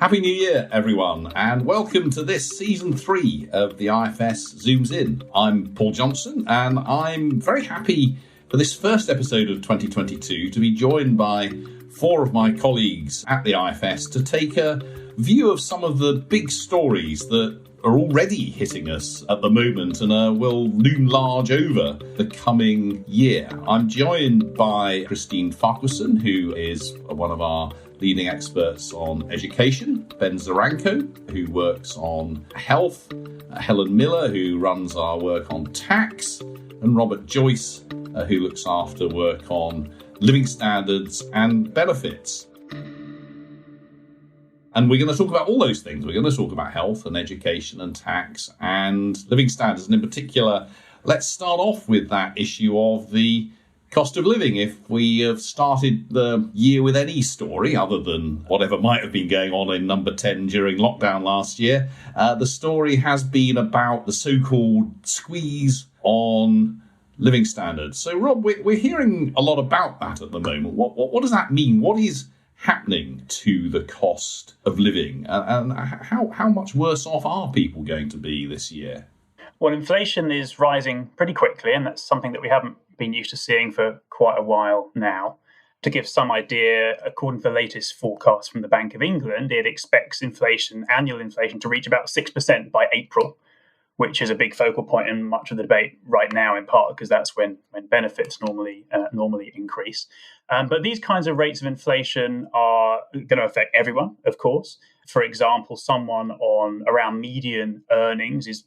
Happy New Year, everyone, and welcome to this Season 3 of the IFS Zooms In. I'm Paul Johnson, and I'm very happy for this first episode of 2022 to be joined by four of my colleagues at the IFS to take a view of some of the big stories that are already hitting us at the moment and will loom large over the coming year. I'm joined by Christine Farquharson, who is one of our leading experts on education, Ben Zaranko, who works on health, Helen Miller, who runs our work on tax, and Robert Joyce, who looks after work on living standards and benefits. And we're going to talk about all those things. We're going to talk about health and education and tax and living standards. And in particular, let's start off with that issue of the cost of living. If we have started the year with any story other than whatever might have been going on in number 10 during lockdown last year, the story has been about the so-called squeeze on living standards. So, Rob, we're hearing a lot about that at the moment. What does that mean? What is happening to the cost of living? And how much worse off are people going to be this year? Well, inflation is rising pretty quickly, and that's something that we haven't been used to seeing for quite a while now. To give some idea, according to the latest forecast from the Bank of England, it expects annual inflation to reach about 6% by April, which is a big focal point in much of the debate right now, in part because that's when benefits normally increase. But these kinds of rates of inflation are going to affect everyone, of course. For example, someone on around median earnings is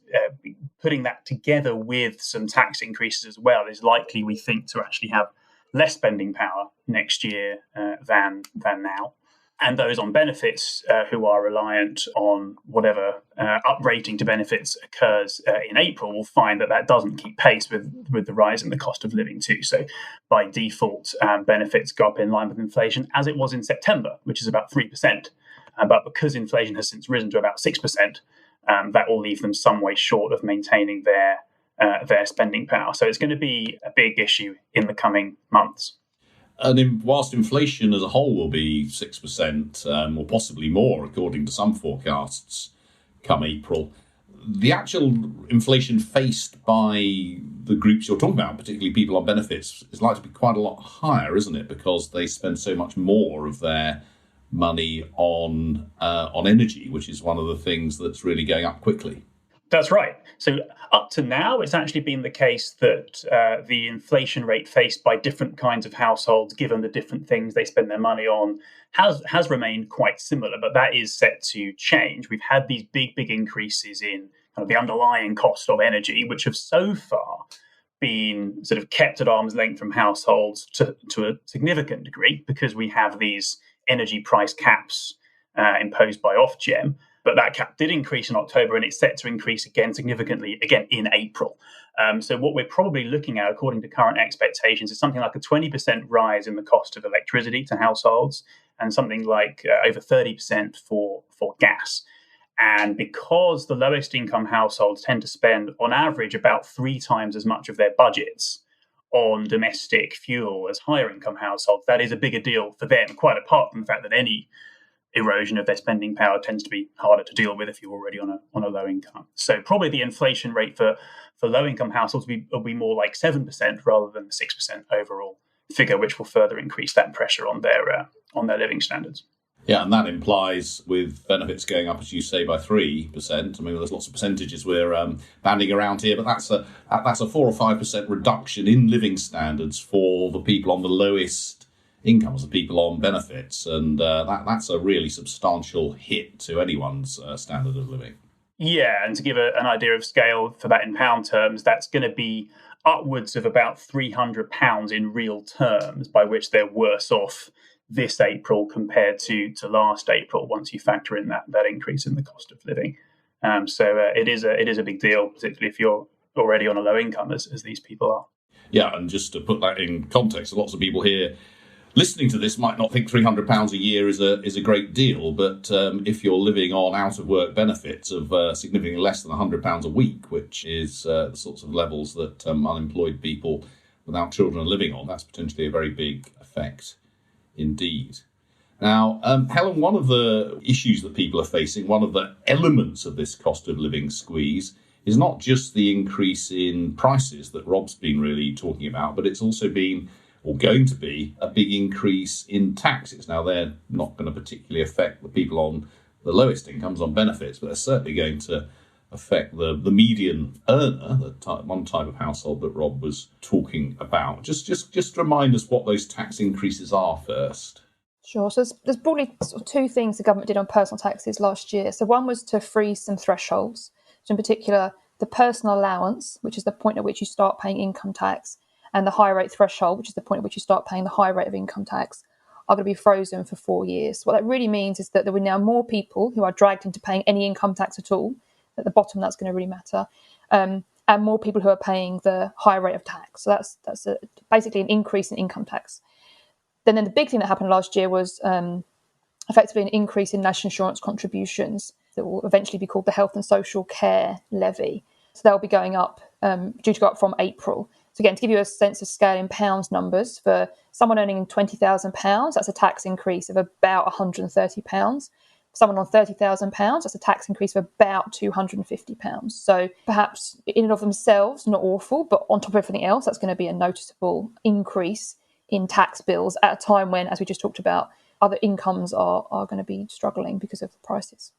putting that together with some tax increases as well is likely, we think, to actually have less spending power next year than now. And those on benefits who are reliant on whatever uprating to benefits occurs in April will find that doesn't keep pace with the rise in the cost of living too. So by default, benefits go up in line with inflation, as it was in September, which is about 3%. But because inflation has since risen to about 6%, that will leave them some way short of maintaining their spending power. So it's going to be a big issue in the coming months. And whilst inflation as a whole will be 6% or possibly more, according to some forecasts, come April, the actual inflation faced by the groups you're talking about, particularly people on benefits, is likely to be quite a lot higher, isn't it? Because they spend so much more of their money on energy, which is one of the things that's really going up quickly. That's right. So up to now, it's actually been the case that the inflation rate faced by different kinds of households, given the different things they spend their money on, has remained quite similar. But that is set to change. We've had these big increases in kind of the underlying cost of energy, which have so far been sort of kept at arm's length from households to a significant degree because we have these energy price caps imposed by Ofgem. But that cap did increase in October, and it's set to increase significantly again in April. So what we're probably looking at, according to current expectations, is something like a 20% rise in the cost of electricity to households and something like over 30% for gas. And because the lowest income households tend to spend, on average, about 3 times as much of their budgets on domestic fuel as higher income households, that is a bigger deal for them, quite apart from the fact that any erosion of their spending power tends to be harder to deal with if you're already on a low income. So probably the inflation rate for low income households will be more like 7% rather than the 6% overall figure, which will further increase that pressure on their living standards. Yeah, and that implies with benefits going up, as you say, by 3%. I mean, there's lots of percentages we're banding around here, but that's a 4 or 5% reduction in living standards for the people on the lowest incomes, the people on benefits, and that's a really substantial hit to anyone's standard of living. Yeah, and to give an idea of scale for that in pound terms, that's going to be upwards of about £300 in real terms, by which they're worse off this April compared to last April, once you factor in that increase in the cost of living. So it is a big deal, particularly if you're already on a low income, as these people are. Yeah, and just to put that in context, lots of people here listening to this might not think £300 a year is a great deal, but if you're living on out-of-work benefits of significantly less than £100 a week, which is the sorts of levels that unemployed people without children are living on, that's potentially a very big effect indeed. Now, Helen, one of the issues that people are facing, one of the elements of this cost of living squeeze, is not just the increase in prices that Rob's been really talking about, but it's also been, or going to be, a big increase in taxes. Now, they're not going to particularly affect the people on the lowest incomes on benefits, but they're certainly going to affect the median earner, one type of household that Rob was talking about. Just remind us what those tax increases are first. Sure. So there's broadly sort of two things the government did on personal taxes last year. So one was to freeze some thresholds. So in particular, the personal allowance, which is the point at which you start paying income tax, and the high rate threshold, which is the point at which you start paying the high rate of income tax, are going to be frozen for 4 years. What that really means is that there are now more people who are dragged into paying any income tax at all. At the bottom, that's going to really matter. And more people who are paying the high rate of tax. So that's basically an increase in income tax. Then the big thing that happened last year was effectively an increase in national insurance contributions that will eventually be called the Health and Social Care Levy. So they'll be going up, due to go up from April. So again, to give you a sense of scale in pounds numbers, for someone earning £20,000, that's a tax increase of about £130. Someone on £30,000, that's a tax increase of about £250. So perhaps in and of themselves, not awful, but on top of everything else, that's going to be a noticeable increase in tax bills at a time when, as we just talked about, other incomes are going to be struggling because of the prices.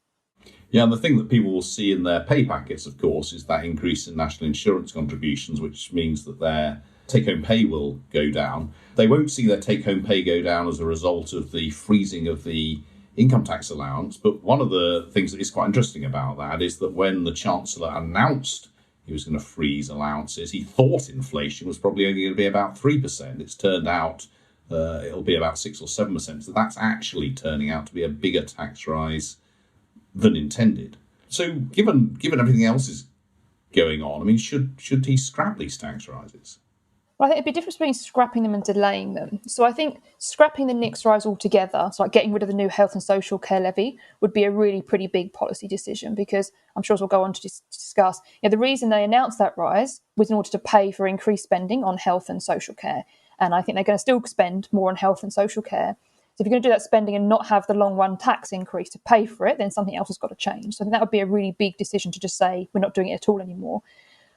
Yeah, and the thing that people will see in their pay packets, of course, is that increase in national insurance contributions, which means that their take-home pay will go down. They won't see their take-home pay go down as a result of the freezing of the income tax allowance. But one of the things that is quite interesting about that is that when the Chancellor announced he was going to freeze allowances, he thought inflation was probably only going to be about 3%. It's turned out it'll be about 6 or 7%. So that's actually turning out to be a bigger tax rise than intended. So given everything else is going on, I mean, should he scrap these tax rises? Well, I think it'd be a difference between scrapping them and delaying them. So I think scrapping the NICS rise altogether, so like getting rid of the new health and social care levy, would be a really pretty big policy decision, because I'm sure as we'll go on to discuss, the reason they announced that rise was in order to pay for increased spending on health and social care. And I think they're going to still spend more on health and social care. So if you're going to do that spending and not have the long run tax increase to pay for it, then something else has got to change. So I think that would be a really big decision to just say, we're not doing it at all anymore.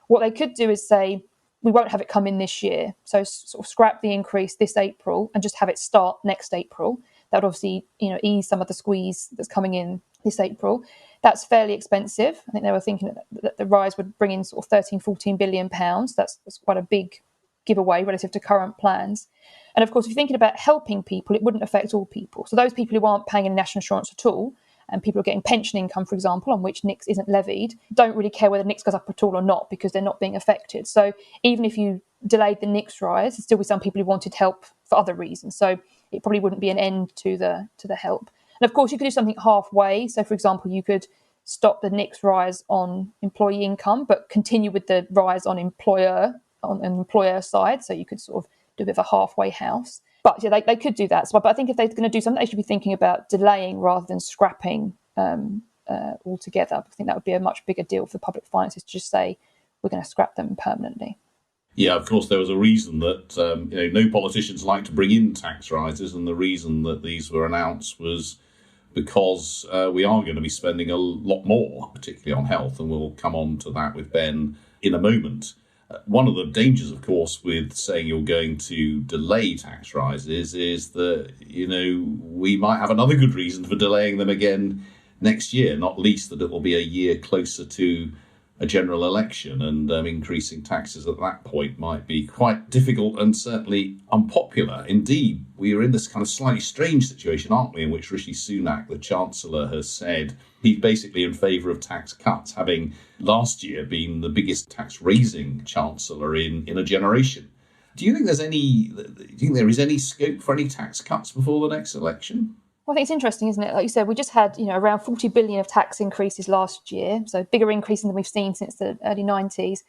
What they could do is say, we won't have it come in this year. So sort of scrap the increase this April and just have it start next April. That would obviously, ease some of the squeeze that's coming in this April. That's fairly expensive. I think they were thinking that the rise would bring in sort of 13-14 billion pounds. That's quite a big giveaway relative to current plans. And of course, if you're thinking about helping people, it wouldn't affect all people. So those people who aren't paying any national insurance at all, and people who are getting pension income, for example, on which NICS isn't levied, don't really care whether NICS goes up at all or not, because they're not being affected. So even if you delayed the NICS rise, there'd still be some people who wanted help for other reasons. So it probably wouldn't be an end to the help. And of course, you could do something halfway. So for example, you could stop the NICS rise on employee income, but continue with the rise on an employer side. So you could sort of do a bit of a halfway house. But yeah, they could do that. So, but I think if they're going to do something, they should be thinking about delaying rather than scrapping altogether. I think that would be a much bigger deal for public finances to just say, we're going to scrap them permanently. Yeah, of course, there was a reason that no politicians like to bring in tax rises, and the reason that these were announced was because we are going to be spending a lot more, particularly on health, and we'll come on to that with Ben in a moment. One of the dangers, of course, with saying you're going to delay tax rises is that, we might have another good reason for delaying them again next year, not least that it will be a year closer to a general election, and increasing taxes at that point might be quite difficult and certainly unpopular. Indeed, we are in this kind of slightly strange situation, aren't we, in which Rishi Sunak, the Chancellor, has said he's basically in favour of tax cuts, having last year been the biggest tax-raising Chancellor in a generation. Do you think there is any scope for any tax cuts before the next election? Well, I think it's interesting, isn't it? Like you said, we just had around 40 billion of tax increases last year, so bigger increases than we've seen since the early 90s.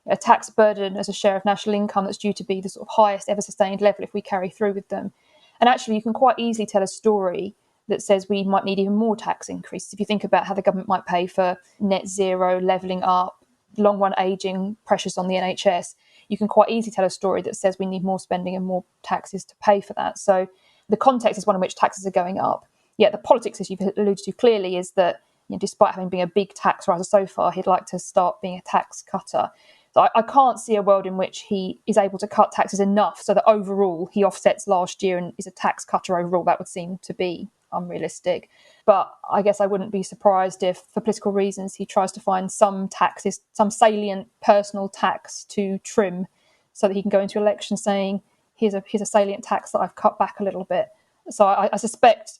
A tax burden as a share of national income that's due to be the sort of highest ever sustained level if we carry through with them. And actually, you can quite easily tell a story that says we might need even more tax increases. If you think about how the government might pay for net zero, levelling up, long run ageing pressures on the NHS, you can quite easily tell a story that says we need more spending and more taxes to pay for that. So the context is one in which taxes are going up. Yet the politics, as you've alluded to clearly, is that despite having been a big tax riser so far, he'd like to start being a tax cutter. So I can't see a world in which he is able to cut taxes enough so that overall he offsets last year and is a tax cutter overall. That would seem to be unrealistic. But I guess I wouldn't be surprised if, for political reasons, he tries to find some taxes, some salient personal tax to trim so that he can go into election saying, here's a salient tax that I've cut back a little bit. So I suspect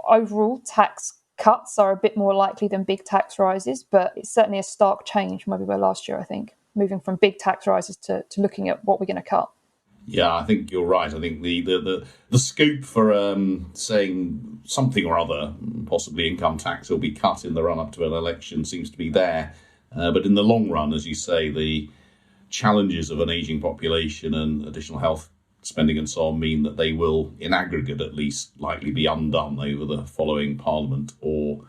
overall tax cuts are a bit more likely than big tax rises, but it's certainly a stark change from where we were last year, I think, moving from big tax rises to looking at what we're going to cut. Yeah, I think you're right. I think the scope for saying something or other, possibly income tax, will be cut in the run-up to an election seems to be there. But in the long run, as you say, the challenges of an ageing population and additional health spending and so on mean that they will, in aggregate at least, likely be undone over the following Parliament or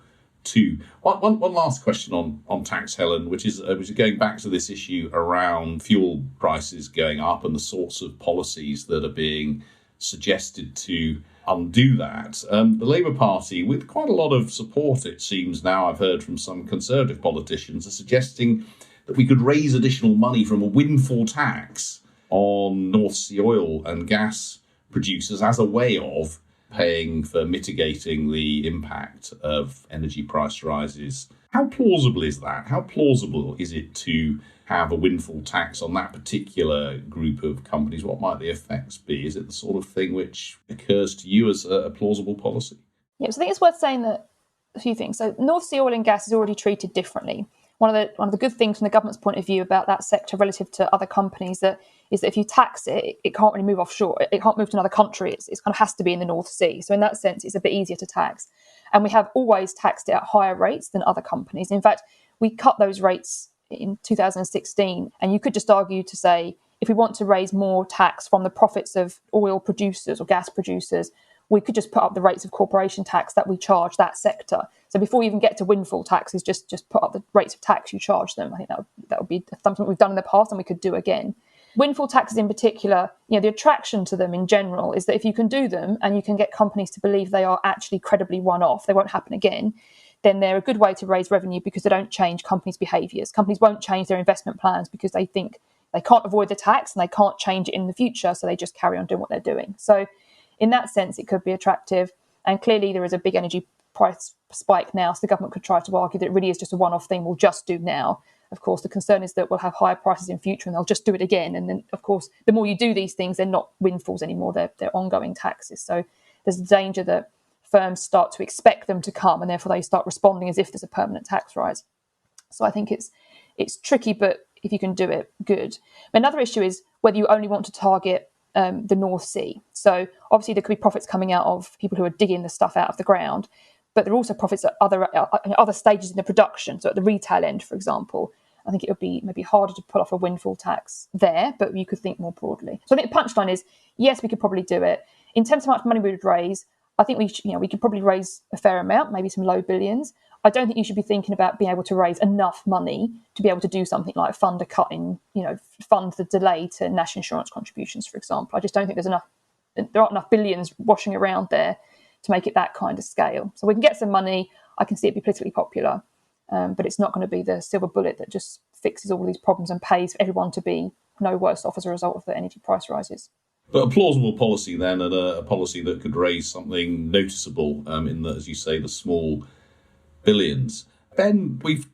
two. One last question on tax, Helen, which is going back to this issue around fuel prices going up and the sorts of policies that are being suggested to undo that. The Labour Party, with quite a lot of support, it seems now, I've heard from some Conservative politicians, are suggesting that we could raise additional money from a windfall tax on North Sea oil and gas producers as a way of paying for mitigating the impact of energy price rises. How plausible is that? How plausible is it to have a windfall tax on that particular group of companies? What might the effects be? Is it the sort of thing which occurs to you as a plausible policy? Yeah, so I think it's worth saying that a few things. So North Sea oil and gas is already treated differently. One of the good things from the government's point of view about that sector relative to other companies is that if you tax it, it can't really move offshore. It can't move to another country. It kind of has to be in the North Sea. So in that sense, it's a bit easier to tax. And we have always taxed it at higher rates than other companies. In fact, we cut those rates in 2016. And you could just argue to say, if we want to raise more tax from the profits of oil producers or gas producers, we could just put up the rates of corporation tax that we charge that sector. So before you even get to windfall taxes, just put up the rates of tax you charge them. I think that would be something we've done in the past and we could do again. Windfall taxes in particular, the attraction to them in general is that if you can do them and you can get companies to believe they are actually credibly one-off, they won't happen again, then they're a good way to raise revenue because they don't change companies' behaviours. Companies won't change their investment plans because they think they can't avoid the tax and they can't change it in the future, so they just carry on doing what they're doing. So in that sense, it could be attractive. And clearly there is a big energy price spike now, so the government could try to argue that it really is just a one-off thing we'll just do now. Of course, the concern is that we'll have higher prices in future and they'll just do it again. And then, of course, the more you do these things, they're not windfalls anymore, they're ongoing taxes. So there's a danger that firms start to expect them to come and therefore they start responding as if there's a permanent tax rise. So I think it's tricky, but if you can do it, good. Another issue is whether you only want to target the North Sea. So obviously there could be profits coming out of people who are digging the stuff out of the ground, but there are also profits at other stages in the production. So at the retail end, for example, I think it would be maybe harder to pull off a windfall tax there, but you could think more broadly. So I think the punchline is, yes, we could probably do it. In terms of how much money we would raise, I think we could probably raise a fair amount, maybe some low billions. I don't think you should be thinking about being able to raise enough money to be able to do something like fund a cut in, fund the delay to national insurance contributions, for example. I just don't think there aren't enough billions washing around there to make it that kind of scale. So we can get some money. I can see it be politically popular, but it's not going to be the silver bullet that just fixes all these problems and pays for everyone to be no worse off as a result of the energy price rises. But a plausible policy then, and a policy that could raise something noticeable in the, as you say, the small billions. Ben, we've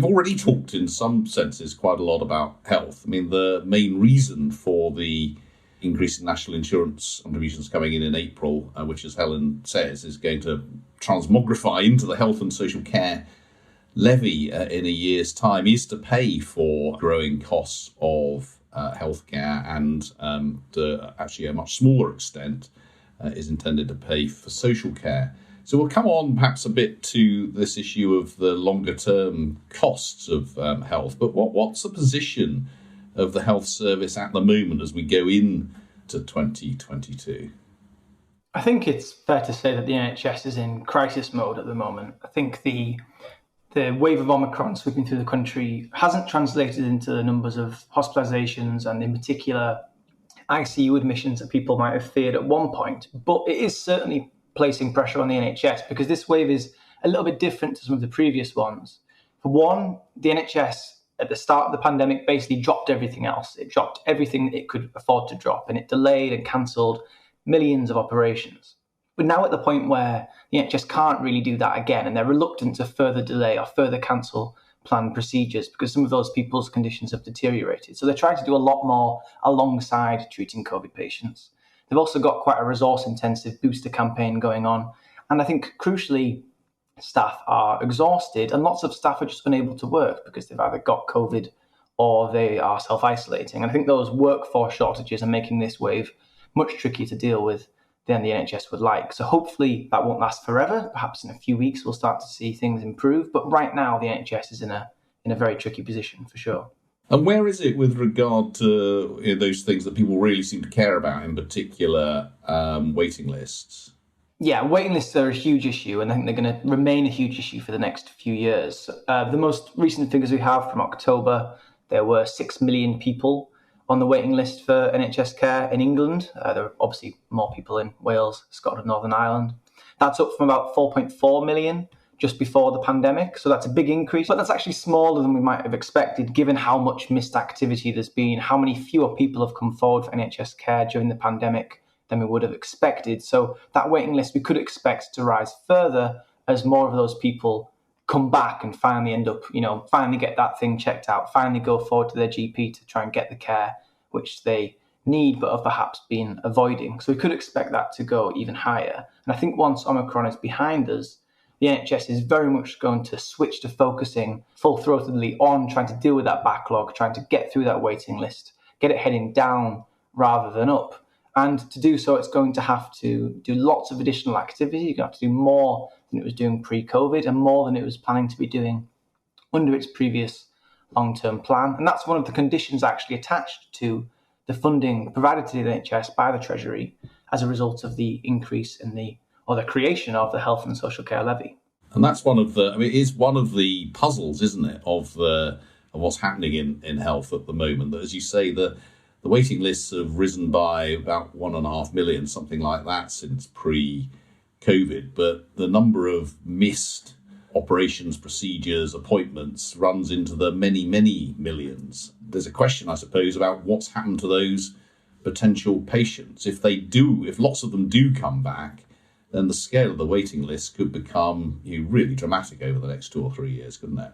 already talked in some senses quite a lot about health. I mean, the main reason for the increase in national insurance contributions coming in April, which, as Helen says, is going to transmogrify into the health and social care levy in a year's time, is to pay for growing costs of healthcare, and to actually a much smaller extent is intended to pay for social care. So we'll come on perhaps a bit to this issue of the longer term costs of health, but what's the position of the health service at the moment as we go into 2022? I think it's fair to say that the NHS is in crisis mode at the moment. I think the wave of Omicron sweeping through the country hasn't translated into the numbers of hospitalisations and in particular ICU admissions that people might have feared at one point, but it is certainly placing pressure on the NHS because this wave is a little bit different to some of the previous ones. For one, the NHS at the start of the pandemic basically dropped everything else. It dropped everything that it could afford to drop, and it delayed and cancelled millions of operations. We're now at the point where the NHS can't really do that again, and they're reluctant to further delay or further cancel planned procedures because some of those people's conditions have deteriorated. So they're trying to do a lot more alongside treating COVID patients. They've also got quite a resource-intensive booster campaign going on. And I think, crucially, staff are exhausted and lots of staff are just unable to work because they've either got COVID or they are self-isolating. And I think those workforce shortages are making this wave much trickier to deal with than the NHS would like. So hopefully that won't last forever. Perhaps in a few weeks we'll start to see things improve. But right now the NHS is in a very tricky position for sure. And where is it with regard to those things that people really seem to care about, in particular waiting lists? Yeah, waiting lists are a huge issue, and I think they're going to remain a huge issue for the next few years. The most recent figures we have from October, there were 6 million people on the waiting list for NHS care in England. There are obviously more people in Wales, Scotland, Northern Ireland. That's up from about 4.4 million just before the pandemic. So that's a big increase, but that's actually smaller than we might have expected, given how much missed activity there's been, how many fewer people have come forward for NHS care during the pandemic than we would have expected. So that waiting list we could expect to rise further as more of those people come back and finally end up, finally get that thing checked out, finally go forward to their GP to try and get the care which they need but have perhaps been avoiding. So we could expect that to go even higher. And I think once Omicron is behind us, the NHS is very much going to switch to focusing full-throatedly on trying to deal with that backlog, trying to get through that waiting list, get it heading down rather than up. And to do so, it's going to have to do lots of additional activity. You're going to have to do more than it was doing pre-COVID and more than it was planning to be doing under its previous long-term plan. And that's one of the conditions actually attached to the funding provided to the NHS by the Treasury as a result of the increase in the creation of the Health and Social Care Levy. And that's it is one of the puzzles, isn't it, of what's happening in health at the moment. That, as you say, the waiting lists have risen by about 1.5 million, something like that, since pre-COVID. But the number of missed operations, procedures, appointments runs into the many, many millions. There's a question, I suppose, about what's happened to those potential patients. If lots of them do come back, then the scale of the waiting list could become really dramatic over the next 2 or 3 years, couldn't it?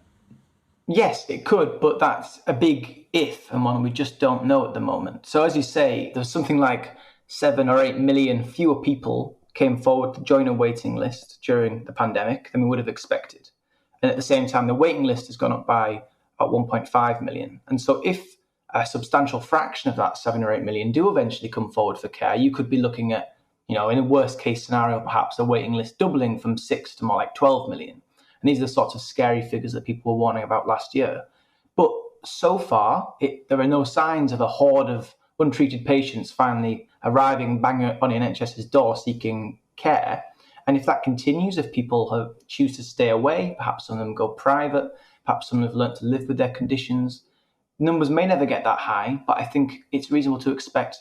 Yes, it could, but that's a big if and one we just don't know at the moment. So as you say, there's something like 7 or 8 million fewer people came forward to join a waiting list during the pandemic than we would have expected. And at the same time, the waiting list has gone up by about 1.5 million. And so if a substantial fraction of that 7 or 8 million do eventually come forward for care, you could be looking at, in a worst case scenario, perhaps a waiting list doubling from 6 to more like 12 million. And these are the sorts of scary figures that people were warning about last year. But so far, there are no signs of a horde of untreated patients finally arriving banging on the NHS's door seeking care. And if that continues, if people choose to stay away, perhaps some of them go private, perhaps some have learnt to live with their conditions, numbers may never get that high, but I think it's reasonable to expect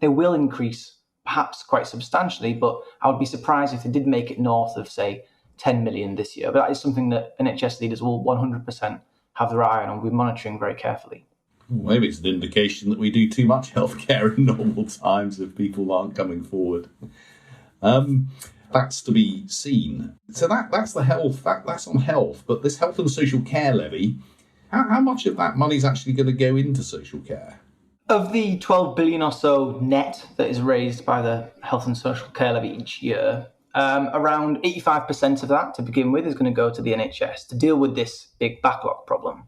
they will increase perhaps quite substantially, but I would be surprised if they did make it north of, say, 10 million this year. But that is something that NHS leaders will 100% have their eye on and will be monitoring very carefully. Maybe it's an indication that we do too much healthcare in normal times if people aren't coming forward. That's to be seen. So that's the health. That's on health. But this health and social care levy, how much of that money is actually going to go into social care? Of the 12 billion or so net that is raised by the health and social care levy each year, around 85% of that to begin with is going to go to the NHS to deal with this big backlog problem.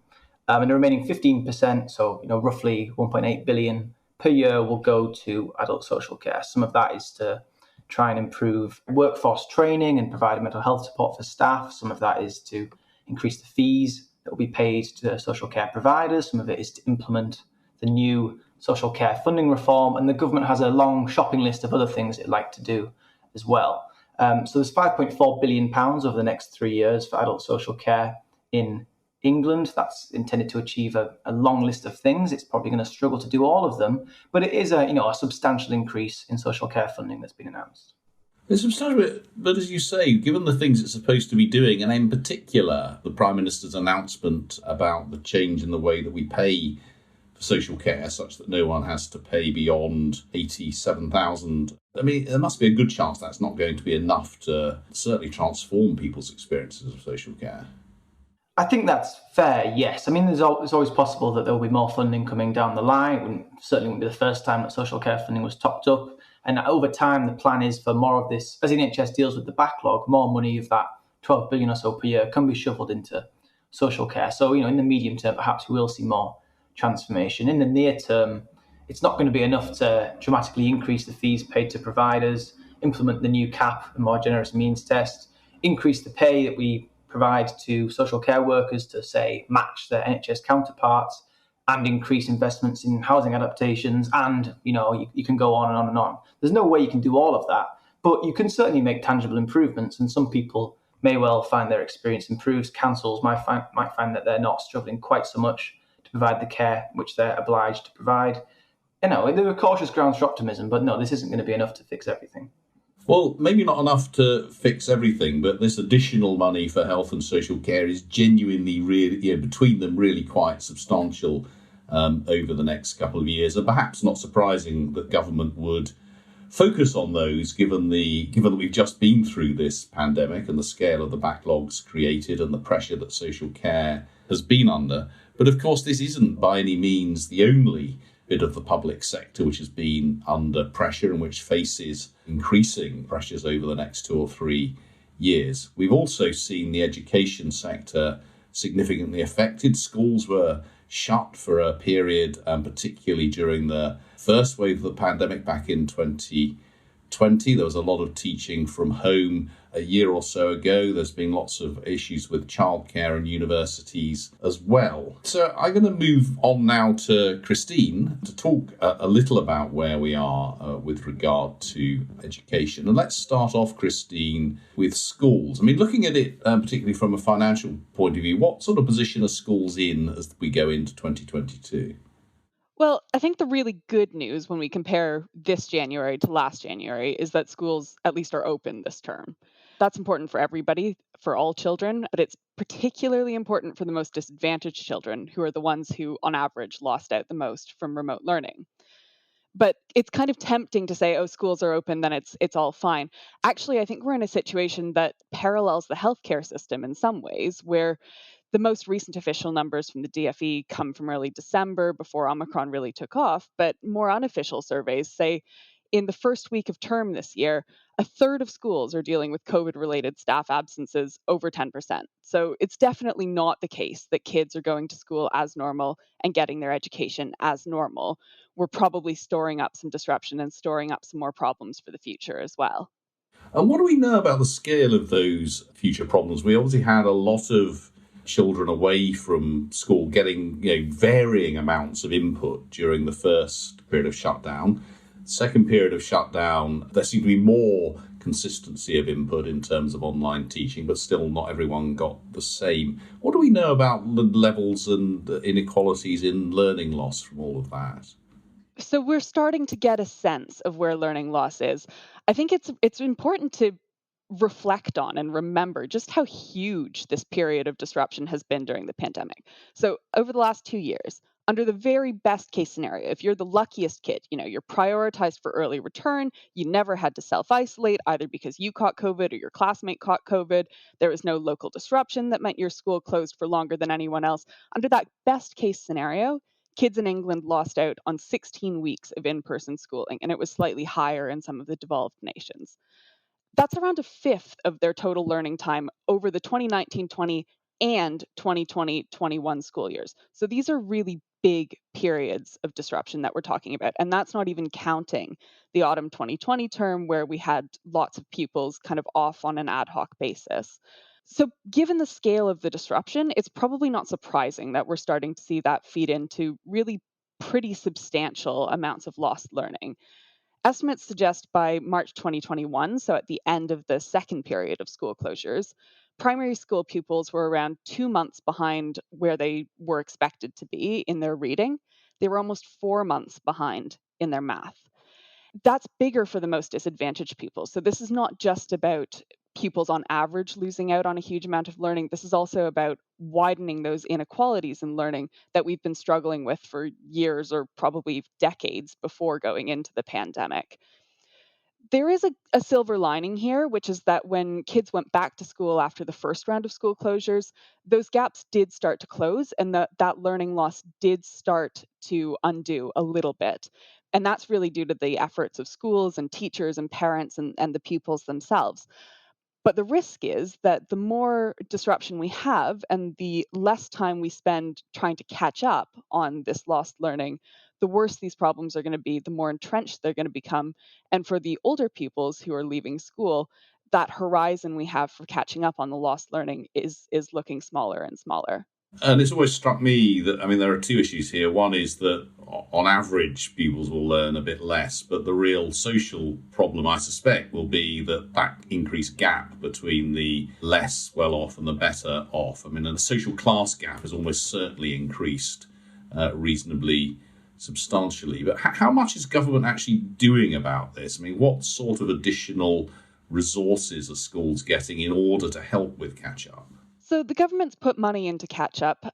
And the remaining 15%, so roughly 1.8 billion per year, will go to adult social care. Some of that is to try and improve workforce training and provide mental health support for staff. Some of that is to increase the fees that will be paid to social care providers. Some of it is to implement the new social care funding reform. And the government has a long shopping list of other things it'd like to do as well. So there's £5.4 billion over the next 3 years for adult social care in England. That's intended to achieve a long list of things. It's probably going to struggle to do all of them, but it is a substantial increase in social care funding that's been announced. It's substantial, but as you say, given the things it's supposed to be doing, and in particular the Prime Minister's announcement about the change in the way that we pay for social care, such that no one has to pay beyond 87,000. I mean, there must be a good chance that's not going to be enough to certainly transform people's experiences of social care. I think that's fair, yes. I mean, it's always possible that there will be more funding coming down the line. It certainly wouldn't be the first time that social care funding was topped up. And over time, the plan is for more of this, as the NHS deals with the backlog, more money of that 12 billion or so per year can be shuffled into social care. So, in the medium term, perhaps we will see more transformation. In the near term, it's not going to be enough to dramatically increase the fees paid to providers, implement the new cap, the more generous means test, increase the pay that we provide to social care workers to, say, match their NHS counterparts, and increase investments in housing adaptations, and you can go on and on and on. There's no way you can do all of that, but you can certainly make tangible improvements, and some people may well find their experience improves. Councils might find that they're not struggling quite so much to provide the care which they're obliged to provide. There are cautious grounds for optimism, but no, this isn't going to be enough to fix everything. Well, maybe not enough to fix everything, but this additional money for health and social care is genuinely really, between them, really quite substantial over the next couple of years. And perhaps not surprising that government would focus on those, given that we've just been through this pandemic and the scale of the backlogs created and the pressure that social care has been under. But of course, this isn't by any means the only bit of the public sector which has been under pressure and which faces increasing pressures over the next 2 or 3 years. We've also seen the education sector significantly affected. Schools were shut for a period, particularly during the first wave of the pandemic back in 2020. There was a lot of teaching from home a year or so ago. There's been lots of issues with childcare and universities as well. So I'm going to move on now to Christine to talk a little about where we are with regard to education. And let's start off, Christine, with schools. I mean, looking at it particularly from a financial point of view, what sort of position are schools in as we go into 2022? Well, I think the really good news when we compare this January to last January is that schools at least are open this term. That's important for everybody, for all children, but it's particularly important for the most disadvantaged children, who are the ones who, on average, lost out the most from remote learning. But it's kind of tempting to say, oh, schools are open, then it's all fine. Actually, I think we're in a situation that parallels the healthcare system in some ways, where the most recent official numbers from the DfE come from early December, before Omicron really took off, but more unofficial surveys say in the first week of term this year, a third of schools are dealing with COVID-related staff absences over 10%. So it's definitely not the case that kids are going to school as normal and getting their education as normal. We're probably storing up some disruption and storing up some more problems for the future as well. And what do we know about the scale of those future problems? We obviously had a lot of children away from school getting varying amounts of input during the first period of shutdown. Second period of shutdown, there seemed to be more consistency of input in terms of online teaching, but still not everyone got the same. What do we know about the levels and inequalities in learning loss from all of that? So we're starting to get a sense of where learning loss is. I think it's important to reflect on and remember just how huge this period of disruption has been during the pandemic. So over the last 2 years, under the very best case scenario, if you're the luckiest kid, you're prioritized for early return, you never had to self-isolate either because you caught COVID or your classmate caught COVID, there was no local disruption that meant your school closed for longer than anyone else. Under that best case scenario, kids in England lost out on 16 weeks of in-person schooling, and it was slightly higher in some of the developed nations. That's around a fifth of their total learning time over the 2019-20 and 2020-21 school years. So these are really big periods of disruption that we're talking about. And that's not even counting the autumn 2020 term, where we had lots of pupils kind of off on an ad hoc basis. So given the scale of the disruption, it's probably not surprising that we're starting to see that feed into really pretty substantial amounts of lost learning. Estimates suggest by March 2021, so at the end of the second period of school closures, primary school pupils were around 2 months behind where they were expected to be in their reading. They were almost 4 months behind in their math. That's bigger for the most disadvantaged people. So this is not just about pupils on average losing out on a huge amount of learning. This is also about widening those inequalities in learning that we've been struggling with for years or probably decades before going into the pandemic. There is a silver lining here, which is that when kids went back to school after the first round of school closures, those gaps did start to close and that learning loss did start to undo a little bit. And that's really due to the efforts of schools and teachers and parents and the pupils themselves. But the risk is that the more disruption we have and the less time we spend trying to catch up on this lost learning, the worse these problems are going to be, the more entrenched they're going to become. And for the older pupils who are leaving school, that horizon we have for catching up on the lost learning is looking smaller and smaller. And it's always struck me that, there are two issues here. One is that on average, pupils will learn a bit less, but the real social problem, I suspect, will be that increased gap between the less well-off and the better off. The social class gap has almost certainly increased reasonably substantially. But how much is government actually doing about this? What sort of additional resources are schools getting in order to help with catch-up? So the government's put money into catch-up.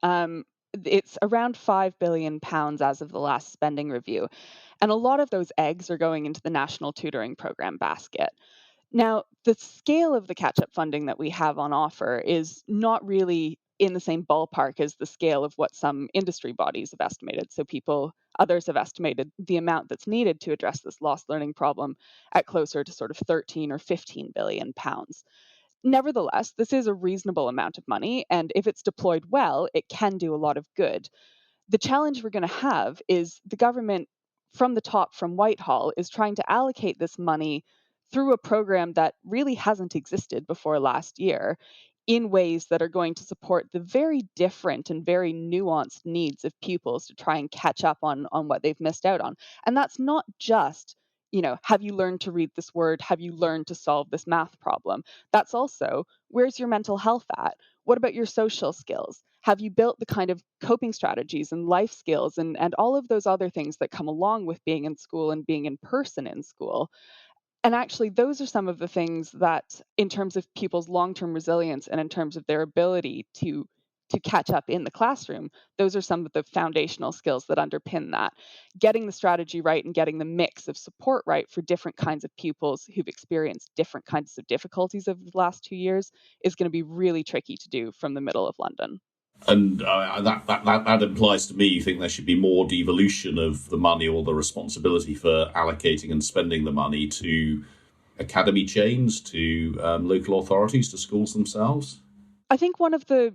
It's around £5 billion as of the last spending review. And a lot of those eggs are going into the National Tutoring Programme basket. Now, the scale of the catch-up funding that we have on offer is not really in the same ballpark as the scale of what some industry bodies have estimated. So others have estimated the amount that's needed to address this lost learning problem at closer to sort of 13 or 15 billion pounds. Nevertheless, this is a reasonable amount of money, and if it's deployed well, it can do a lot of good. The challenge we're going to have is the government from the top, from Whitehall, is trying to allocate this money through a program that really hasn't existed before last year in ways that are going to support the very different and very nuanced needs of pupils to try and catch up on what they've missed out on. And that's not just have you learned to read this word? Have you learned to solve this math problem? That's also, where's your mental health at? What about your social skills? Have you built the kind of coping strategies and life skills and all of those other things that come along with being in school and being in person in school? And actually, those are some of the things that, in terms of pupils' long-term resilience and in terms of their ability to catch up in the classroom, those are some of the foundational skills that underpin that. Getting the strategy right and getting the mix of support right for different kinds of pupils who've experienced different kinds of difficulties over the last 2 years is going to be really tricky to do from the middle of London. And that implies to me you think there should be more devolution of the money or the responsibility for allocating and spending the money to academy chains, to local authorities, to schools themselves? I think one of the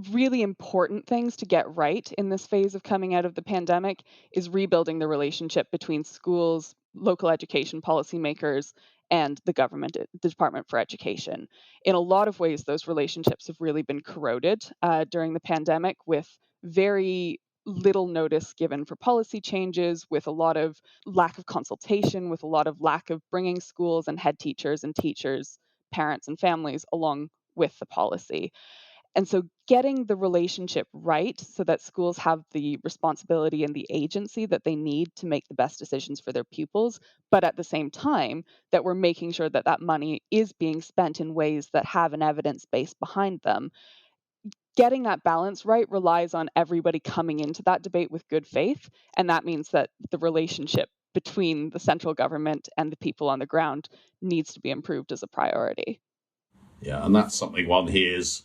really important things to get right in this phase of coming out of the pandemic is rebuilding the relationship between schools, local education policymakers, and the government, the Department for Education. In a lot of ways, those relationships have really been corroded during the pandemic, with very little notice given for policy changes, with a lot of lack of consultation, with a lot of lack of bringing schools and head teachers and teachers, parents and families along with the policy. And so getting the relationship right so that schools have the responsibility and the agency that they need to make the best decisions for their pupils, but at the same time that we're making sure that that money is being spent in ways that have an evidence base behind them. Getting that balance right relies on everybody coming into that debate with good faith. And that means that the relationship between the central government and the people on the ground needs to be improved as a priority. Yeah, and that's something one hears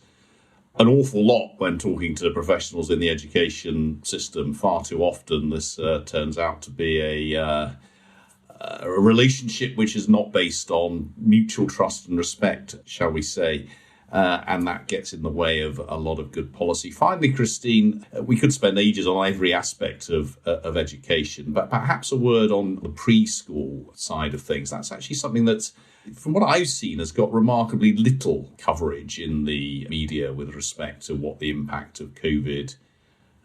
an awful lot when talking to professionals in the education system. Far too often this turns out to be a relationship which is not based on mutual trust and respect, shall we say, and that gets in the way of a lot of good policy. Finally, Christine, we could spend ages on every aspect of education, but perhaps a word on the preschool side of things. That's actually something that's, from what I've seen, has got remarkably little coverage in the media with respect to what the impact of COVID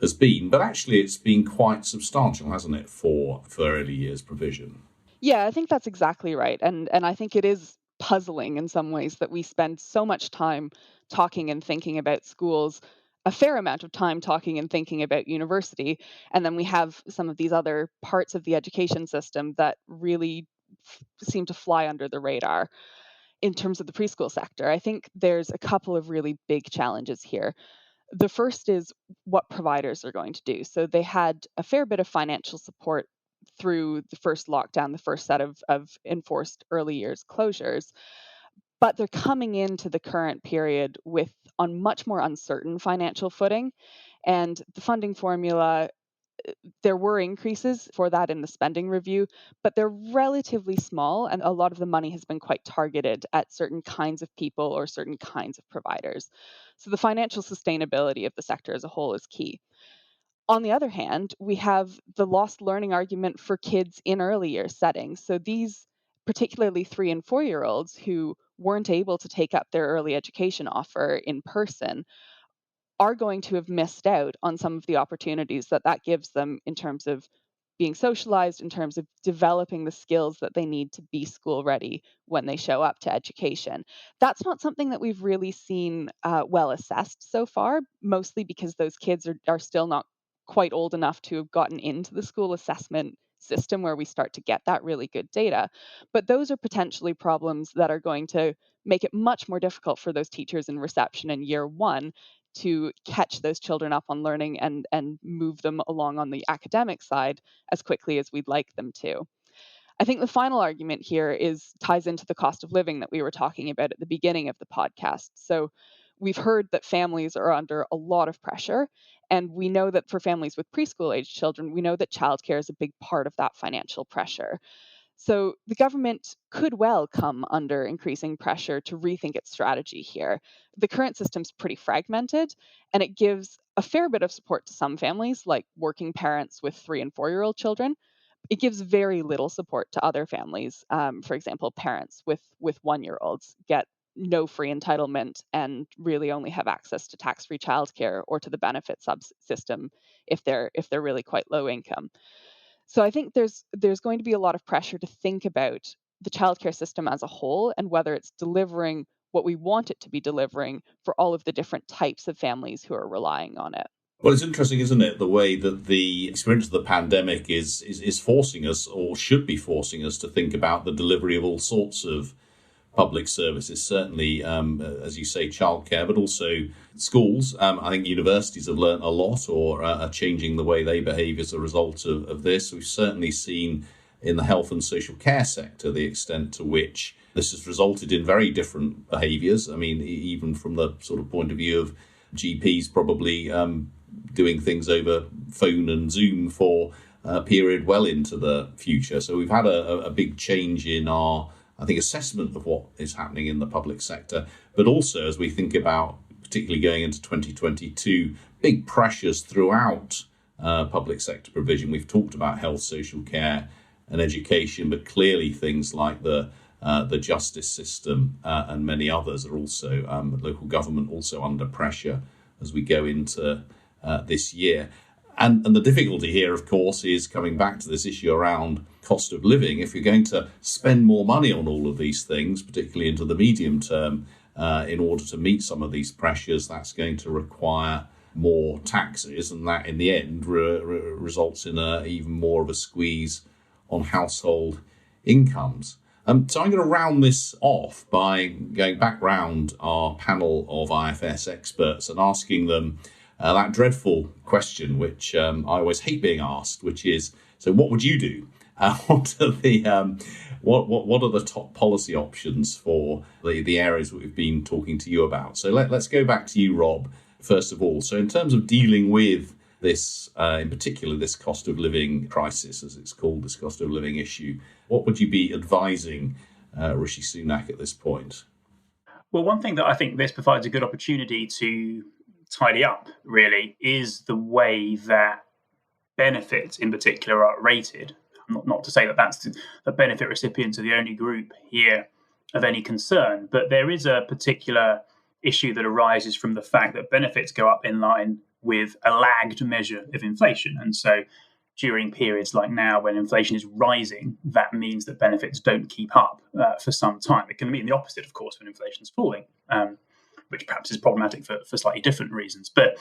has been. But actually, it's been quite substantial, hasn't it, for early years provision? Yeah, I think that's exactly right. And I think it is puzzling in some ways that we spend so much time talking and thinking about schools, a fair amount of time talking and thinking about university, and then we have some of these other parts of the education system that really seem to fly under the radar. In terms of the preschool sector, I think there's a couple of really big challenges here. The first is what providers are going to do. So they had a fair bit of financial support through the first lockdown, the first set of enforced early years closures, but they're coming into the current period with on much more uncertain financial footing. And the funding formula, there were increases for that in the spending review, but they're relatively small, and a lot of the money has been quite targeted at certain kinds of people or certain kinds of providers. So the financial sustainability of the sector as a whole is key. On the other hand, we have the lost learning argument for kids in early year settings. So these, particularly 3 and 4-year-olds who weren't able to take up their early education offer in person, are going to have missed out on some of the opportunities that gives them in terms of being socialized, in terms of developing the skills that they need to be school ready when they show up to education. That's not something that we've really seen well assessed so far, mostly because those kids are still not quite old enough to have gotten into the school assessment system where we start to get that really good data. But those are potentially problems that are going to make it much more difficult for those teachers in reception in year 1 to catch those children up on learning and move them along on the academic side as quickly as we'd like them to. I think the final argument here ties into the cost of living that we were talking about at the beginning of the podcast. So we've heard that families are under a lot of pressure, and we know that for families with preschool age children, we know that childcare is a big part of that financial pressure. So the government could well come under increasing pressure to rethink its strategy here. The current system's pretty fragmented, and it gives a fair bit of support to some families, like working parents with 3 and 4-year-old children. It gives very little support to other families. For example, parents with 1-year-olds get no free entitlement and really only have access to tax-free childcare or to the benefit system if they're really quite low income. So I think there's going to be a lot of pressure to think about the childcare system as a whole and whether it's delivering what we want it to be delivering for all of the different types of families who are relying on it. Well, it's interesting, isn't it, the way that the experience of the pandemic is forcing us, or should be forcing us, to think about the delivery of all sorts of public services, certainly, as you say, childcare, but also schools. I think universities have learnt a lot or are changing the way they behave as a result of this. We've certainly seen in the health and social care sector the extent to which this has resulted in very different behaviours. I mean, even from the sort of point of view of GPs probably doing things over phone and Zoom for a period well into the future. So we've had a big change in our, I think, assessment of what is happening in the public sector, but also as we think about, particularly going into 2022, big pressures throughout public sector provision. We've talked about health, social care and education, but clearly things like the justice system and many others are also, local government also under pressure as we go into this year. And the difficulty here, of course, is coming back to this issue around cost of living. If you're going to spend more money on all of these things, particularly into the medium term, in order to meet some of these pressures, that's going to require more taxes. And that, in the end, results in even more of a squeeze on household incomes. So I'm going to round this off by going back round our panel of IFS experts and asking them that dreadful question, which I always hate being asked, which is, so what would you do? What are the top policy options for the areas that we've been talking to you about? So let's go back to you, Rob, first of all. So in terms of dealing with this, in particular, this cost of living crisis, as it's called, this cost of living issue, what would you be advising Rishi Sunak at this point? Well, one thing that I think this provides a good opportunity to tidy up, really, is the way that benefits in particular are rated. Not to say that that's the benefit recipients are the only group here of any concern, but there is a particular issue that arises from the fact that benefits go up in line with a lagged measure of inflation. And so during periods like now when inflation is rising, that means that benefits don't keep up for some time. It can mean the opposite, of course, when inflation is falling, which perhaps is problematic for slightly different reasons. But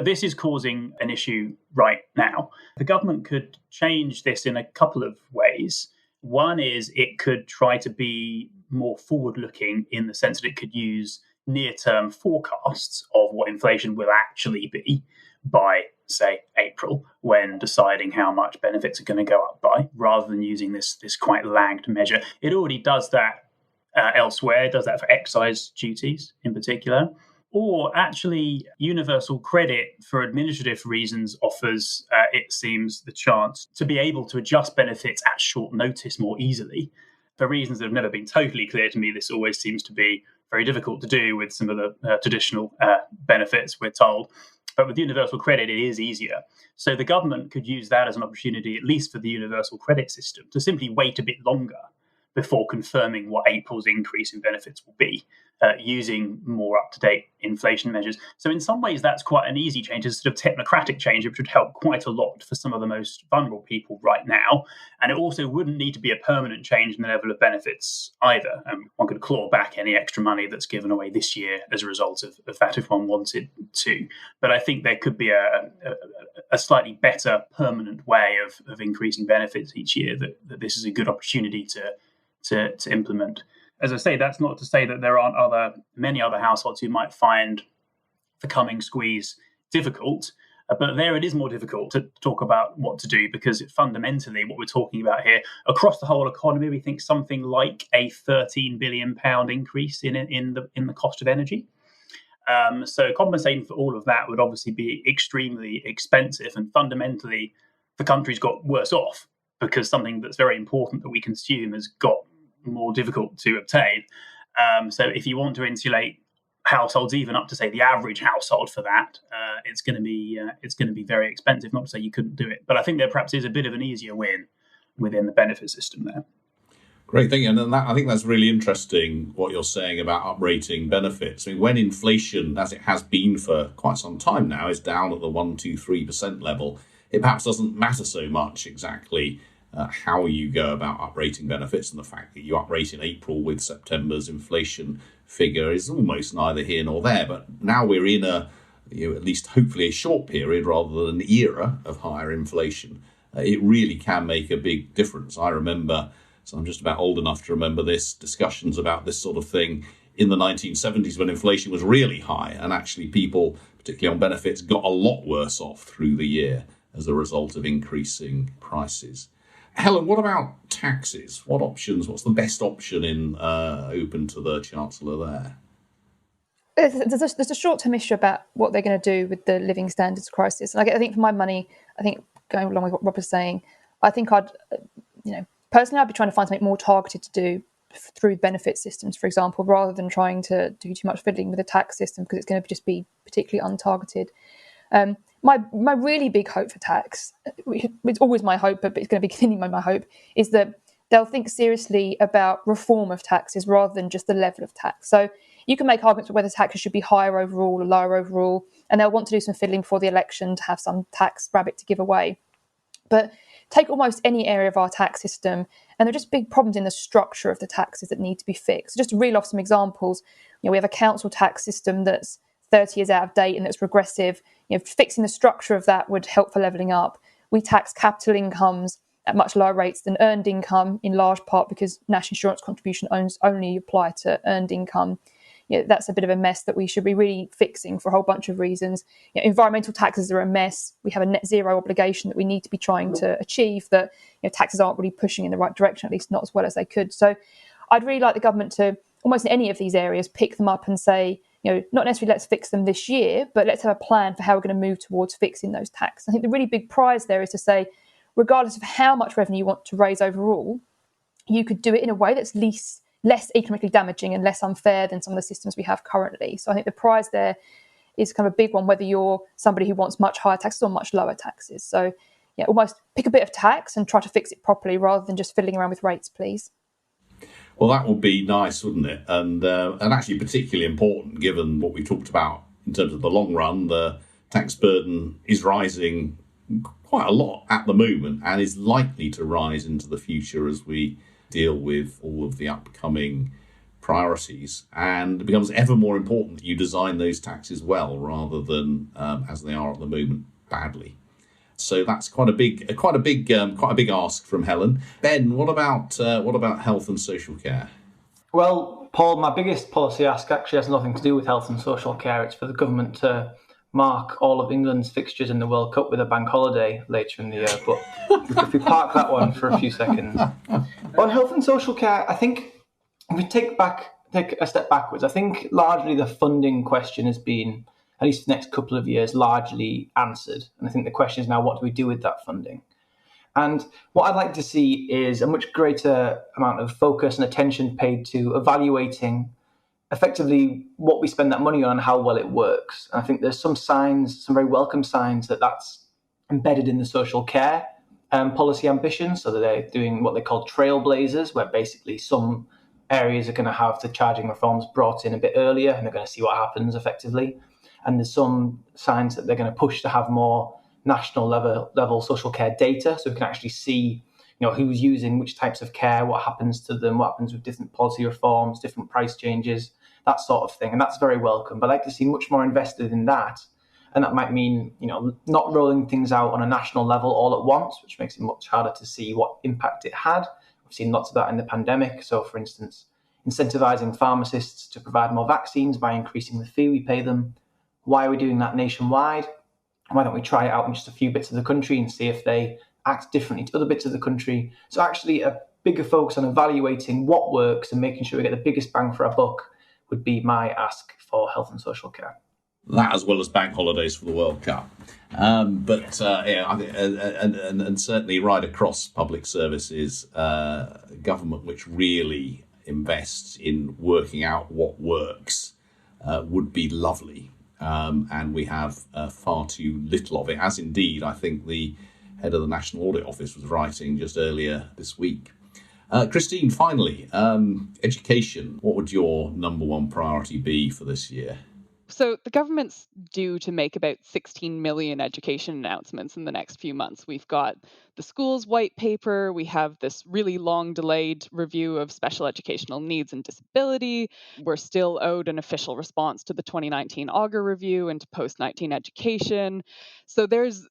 this is causing an issue right now. The government could change this in a couple of ways. One is it could try to be more forward-looking in the sense that it could use near-term forecasts of what inflation will actually be by, say, April, when deciding how much benefits are going to go up by, rather than using this quite lagged measure. It already does that elsewhere. It does that for excise duties in particular. Or actually, universal credit for administrative reasons offers, it seems, the chance to be able to adjust benefits at short notice more easily. For reasons that have never been totally clear to me, this always seems to be very difficult to do with some of the traditional benefits, we're told. But with universal credit, it is easier. So the government could use that as an opportunity, at least for the universal credit system, to simply wait a bit longer before confirming what April's increase in benefits will be, using more up-to-date inflation measures. So in some ways, that's quite an easy change. It's a sort of technocratic change, which would help quite a lot for some of the most vulnerable people right now. And it also wouldn't need to be a permanent change in the level of benefits either. One could claw back any extra money that's given away this year as a result of that if one wanted to. But I think there could be a slightly better permanent way of increasing benefits each year, that this is a good opportunity to implement. As I say, that's not to say that there aren't many other households who might find the coming squeeze difficult, but there it is more difficult to talk about what to do, because fundamentally what we're talking about here, across the whole economy, we think something like a £13 billion increase in the cost of energy. So compensating for all of that would obviously be extremely expensive, and fundamentally the country's got worse off because something that's very important that we consume has got more difficult to obtain. So if you want to insulate households, even up to say the average household for that, it's going to be very expensive. Not to say you couldn't do it, but I think there perhaps is a bit of an easier win within the benefit system there. Great, thank you. And I think that's really interesting what you're saying about uprating benefits. I mean, when inflation, as it has been for quite some time now, is down at the 1-2-3% level, it perhaps doesn't matter so much exactly how you go about uprating benefits, and the fact that you uprate in April with September's inflation figure is almost neither here nor there. But now we're in at least hopefully a short period rather than an era of higher inflation. It really can make a big difference. I remember, so I'm just about old enough to remember this, discussions about this sort of thing in the 1970s when inflation was really high, and actually people, particularly on benefits, got a lot worse off through the year as a result of increasing prices. Helen, what about taxes? What's the best option open to the Chancellor there? There's a short-term issue about what they're going to do with the living standards crisis. And I think for my money, I think going along with what Rob was saying, I think personally, I'd be trying to find something more targeted to do through benefit systems, for example, rather than trying to do too much fiddling with the tax system, because it's going to just be particularly untargeted. My really big hope for tax, it's always my hope, but it's going to be continuing my hope, is that they'll think seriously about reform of taxes rather than just the level of tax. So you can make arguments for whether taxes should be higher overall or lower overall, and they'll want to do some fiddling before the election to have some tax rabbit to give away. But take almost any area of our tax system, and there are just big problems in the structure of the taxes that need to be fixed. So just to reel off some examples, we have a council tax system that's 30 years out of date and that's regressive. Fixing the structure of that would help for levelling up. We tax capital incomes at much lower rates than earned income, in large part because national insurance contribution only apply to earned income. That's a bit of a mess that we should be really fixing for a whole bunch of reasons. Environmental taxes are a mess. We have a net zero obligation that we need to be trying to achieve, that taxes aren't really pushing in the right direction, at least not as well as they could. So I'd really like the government to, almost in any of these areas, pick them up and say, not necessarily let's fix them this year, but let's have a plan for how we're going to move towards fixing those taxes. I think the really big prize there is to say, regardless of how much revenue you want to raise overall, you could do it in a way that's less economically damaging and less unfair than some of the systems we have currently. So I think the prize there is kind of a big one, whether you're somebody who wants much higher taxes or much lower taxes. So almost pick a bit of tax and try to fix it properly rather than just fiddling around with rates, please. Well, that would be nice, wouldn't it? And actually particularly important, given what we talked about in terms of the long run. The tax burden is rising quite a lot at the moment and is likely to rise into the future as we deal with all of the upcoming priorities. And it becomes ever more important that you design those taxes well rather than, as they are at the moment, badly. So that's quite a big ask from Helen. Ben, what about health and social care? Well, Paul, my biggest policy ask actually has nothing to do with health and social care. It's for the government to mark all of England's fixtures in the World Cup with a bank holiday later in the year. But if we park that one for a few seconds. On health and social care, I think if we take a step backwards, I think largely the funding question has been, at least for the next couple of years, largely answered. And I think the question is now, what do we do with that funding? And what I'd like to see is a much greater amount of focus and attention paid to evaluating effectively what we spend that money on and how well it works. And I think there's some signs, some very welcome signs that that's embedded in the social care policy ambitions. So that they're doing what they call trailblazers, where basically some areas are going to have the charging reforms brought in a bit earlier and they're going to see what happens effectively. And there's some signs that they're going to push to have more national level social care data, so we can actually see, who's using which types of care, what happens to them, what happens with different policy reforms, different price changes, that sort of thing. And that's very welcome. But I'd like to see much more invested in that. And that might mean, not rolling things out on a national level all at once, which makes it much harder to see what impact it had. We've seen lots of that in the pandemic. So, for instance, incentivizing pharmacists to provide more vaccines by increasing the fee we pay them. Why are we doing that nationwide? Why don't we try it out in just a few bits of the country and see if they act differently to other bits of the country? So actually a bigger focus on evaluating what works and making sure we get the biggest bang for our buck would be my ask for health and social care. That, as well as bank holidays for the World Cup. And certainly right across public services, government which really invests in working out what works would be lovely. And we have far too little of it, as indeed I think the head of the National Audit Office was writing just earlier this week. Christine, finally, education. What would your number one priority be for this year? So the government's due to make about 16 million education announcements in the next few months. We've got the schools white paper. We have this really long delayed review of special educational needs and disability. We're still owed an official response to the 2019 Augur review into post-19 education. So there's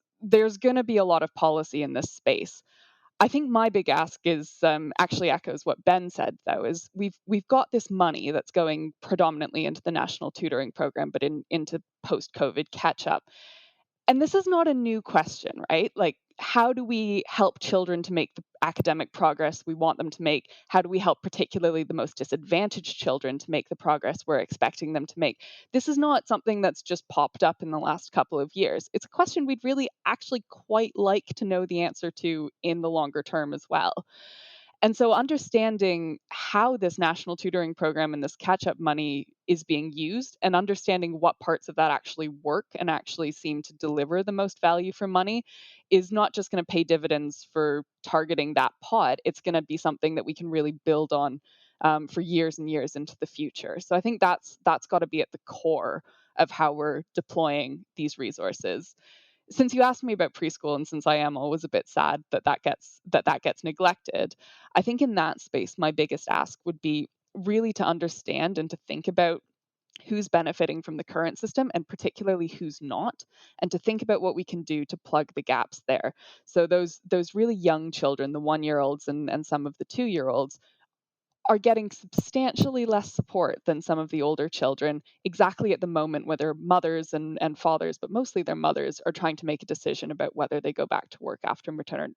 going to be a lot of policy in this space. I think my big ask is actually echoes what Ben said, though, is we've got this money that's going predominantly into the national tutoring program, but into post-COVID catch-up. And this is not a new question, right? Like, how do we help children to make the academic progress we want them to make? How do we help particularly the most disadvantaged children to make the progress we're expecting them to make? This is not something that's just popped up in the last couple of years. It's a question we'd really actually quite like to know the answer to in the longer term as well. And so understanding how this national tutoring program and this catch-up money is being used and understanding what parts of that actually work and actually seem to deliver the most value for money is not just going to pay dividends for targeting that pot. It's going to be something that we can really build on for years and years into the future. So I think that's got to be at the core of how we're deploying these resources. Since you asked me about preschool, and since I am always a bit sad that gets neglected, I think in that space, my biggest ask would be really to understand and to think about who's benefiting from the current system and particularly who's not, and to think about what we can do to plug the gaps there. So those really young children, the 1-year-olds and some of the 2-year-olds, are getting substantially less support than some of the older children exactly at the moment where their mothers and fathers, but mostly their mothers, are trying to make a decision about whether they go back to work after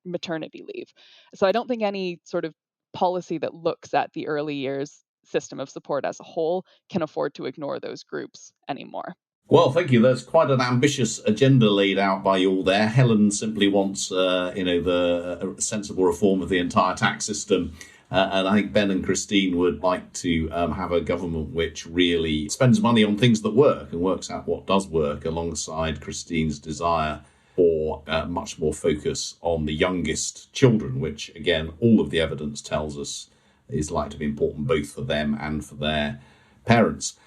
maternity leave. So I don't think any sort of policy that looks at the early years system of support as a whole can afford to ignore those groups anymore. Well, thank you. There's quite an ambitious agenda laid out by you all there. Helen simply wants, the sensible reform of the entire tax system. And I think Ben and Christine would like to have a government which really spends money on things that work and works out what does work, alongside Christine's desire for much more focus on the youngest children, which, again, all of the evidence tells us is likely to be important both for them and for their parents.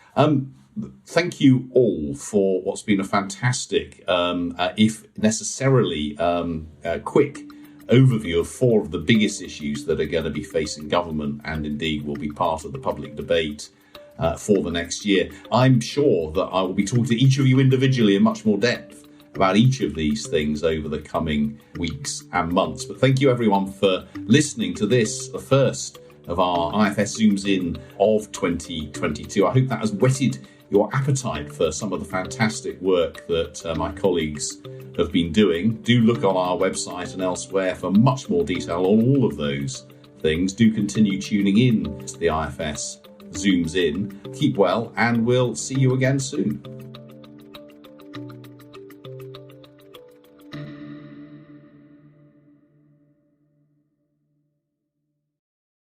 thank you all for what's been a fantastic, if necessarily quick overview of 4 of the biggest issues that are going to be facing government and indeed will be part of the public debate for the next year. I'm sure that I will be talking to each of you individually in much more depth about each of these things over the coming weeks and months. But thank you everyone for listening to this, the first of our IFS Zooms In of 2022. I hope that has whetted your appetite for some of the fantastic work that my colleagues have been doing. Do look on our website and elsewhere for much more detail on all of those things. Do continue tuning in to the IFS Zooms In. Keep well, and we'll see you again soon.